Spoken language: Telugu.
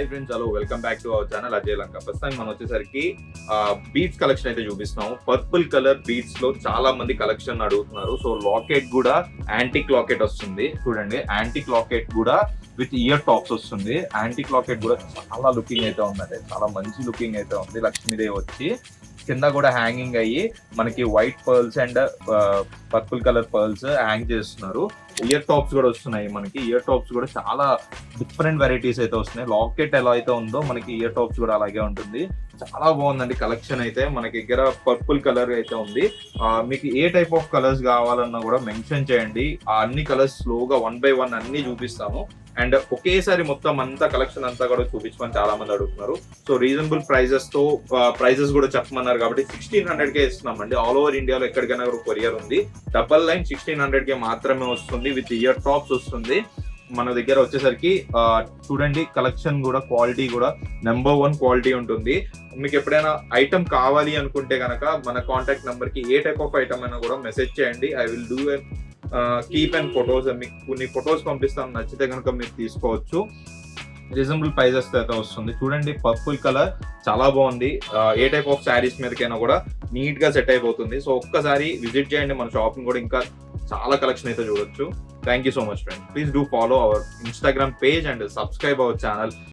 Hi friends, hello, welcome back to our channel Ajay Lanka. First time మనం వచ్చేసరికి బీట్స్ కలెక్షన్ అయితే చూపిస్తున్నాము. పర్పుల్ కలర్ బీట్స్ లో చాలా మంది కలెక్షన్ అడుగుతున్నారు. సో లాకెట్ కూడా యాంటిక్ లాకెట్ వస్తుంది చూడండి. యాంటిక్ లాకెట్ కూడా విత్ ఇయర్ టాప్స్ వస్తుంది. యాంటిక్ లాకెట్ కూడా చాలా లుకింగ్ అయితే ఉందండి, చాలా మంచి లుకింగ్ అయితే ఉంది. లక్ష్మీదేవి వచ్చి కింద కూడా హ్యాంగింగ్ అయ్యి మనకి white pearls and purple colour pearls hang చేస్తున్నారు. ఇయర్ టాప్స్ కూడా వస్తున్నాయి మనకి. ఇయర్ టాప్స్ కూడా చాలా డిఫరెంట్ వెరైటీస్ అయితే వస్తున్నాయి. లాకెట్ ఎలా అయితే ఉందో మనకి ఇయర్ టాప్స్ కూడా అలాగే ఉంటుంది. చాలా బాగుందండి కలెక్షన్ అయితే. మనకి దగ్గర పర్పుల్ కలర్ అయితే ఉంది. మీకు ఏ టైప్ ఆఫ్ కలర్స్ కావాలన్నా కూడా మెన్షన్ చేయండి. ఆ అన్ని కలర్స్ స్లోగా 1 by 1 అన్ని చూపిస్తాము. అండ్ ఒకేసారి మొత్తం అంతా కలెక్షన్ అంతా కూడా చూపించమని చాలా మంది అడుగుతున్నారు. సో రీజనబుల్ ప్రైజెస్ తో ప్రైజెస్ కూడా చెప్పమన్నారు కాబట్టి 1600కే ఇస్తున్నామండి. ఆల్ ఓవర్ ఇండియాలో ఎక్కడికైనా కూడా కొరియర్ ఉంది. డబల్ లైన్ 1600కే మాత్రమే వస్తుంది. విత్ ఇయర్ టాప్స్ వస్తుంది. మన దగ్గర వచ్చేసరికి చూడండి కలెక్షన్ కూడా క్వాలిటీ కూడా నెంబర్ 1 క్వాలిటీ ఉంటుంది. మీకు ఎప్పుడైనా ఐటమ్ కావాలి అనుకుంటే కనుక మన కాంటాక్ట్ నెంబర్ కి ఏ టైప్ ఆఫ్ ఐటమ్ అయినా కూడా మెసేజ్ చేయండి. I will do keep and photos. మీకు కొన్ని ఫొటోస్ పంపిస్తాను, నచ్చితే కనుక మీరు తీసుకోవచ్చు. రీజనబుల్ ప్రైజెస్ అయితే వస్తుంది. చూడండి పర్పుల్ కలర్ చాలా బాగుంది. ఏ టైప్ ఆఫ్ శారీస్ మీదకైనా కూడా నీట్ గా సెట్ అయిపోతుంది. సో ఒక్కసారి విజిట్ చేయండి మన షాప్ ని కూడా, ఇంకా చాలా కలెక్షన్ అయితే చూడొచ్చు. Thank you so much friend. Please do follow our Instagram page and subscribe our channel.